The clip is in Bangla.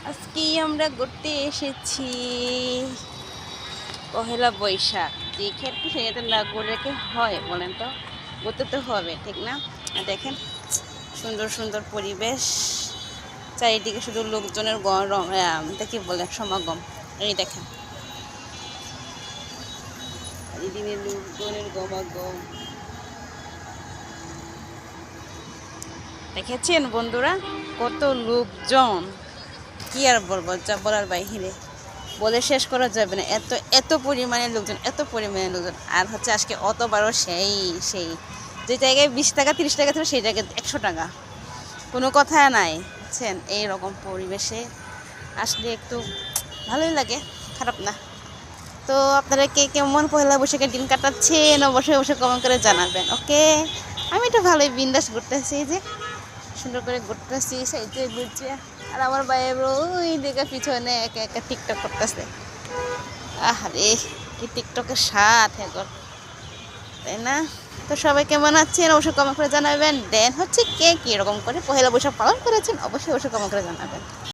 আজকে আমরা ঘুরতে এসেছি পহেলা বৈশাখ। যে ক্ষেত্রে সেটা না ঘুরে কি হয় বলেন তো? ঘুরতে তো হবে, ঠিক না? আর দেখেন সুন্দর সুন্দর পরিবেশ, চারিদিকে শুধু লোকজনের গরম, কি বলে, সমাগম। এই দেখেন চারিদিকে লোকজনের গমাগম। দেখেছেন বন্ধুরা, কত লোকজন! কি আর বলবো, যা বলার বাইরে, বলে শেষ করা যাবে না। এত এত পরিমাণে লোকজন, এত পরিমাণে লোকজন। আর হচ্ছে আজকে অতবারও সেই সেই যে জায়গায় 20 টাকা 30 টাকা ছিল সেই জায়গায় 100 টাকা, কোনো কথা নাই। বুঝছেন, এইরকম পরিবেশে আসলে একটু ভালোই লাগে, খারাপ না। তো আপনারা কে কেমন পয়লা বৈশাখের দিন কাটাচ্ছেন অবশ্যই অবশ্যই কমেন্ট করে জানাবেন, ওকে? আমি তো ভালোই বিন্দাস ঘুরতেছি, যে সুন্দর করে ঘুরতেছি, সাইডে ঘুরছে। আর আমার ভাই ওই দিকে পিছনে একা একা টিকটক করতেছে। আরে কি টিকটকের স্বাদ এখন, তাই না? তো সবাই কেমন আছেন অবশ্যই কমেন্ট করে জানাবেন। দেন হচ্ছে কে কীরকম করে পহেলা বৈশাখ পালন করেছেন অবশ্যই অবশ্যই কমেন্ট করে জানাবেন।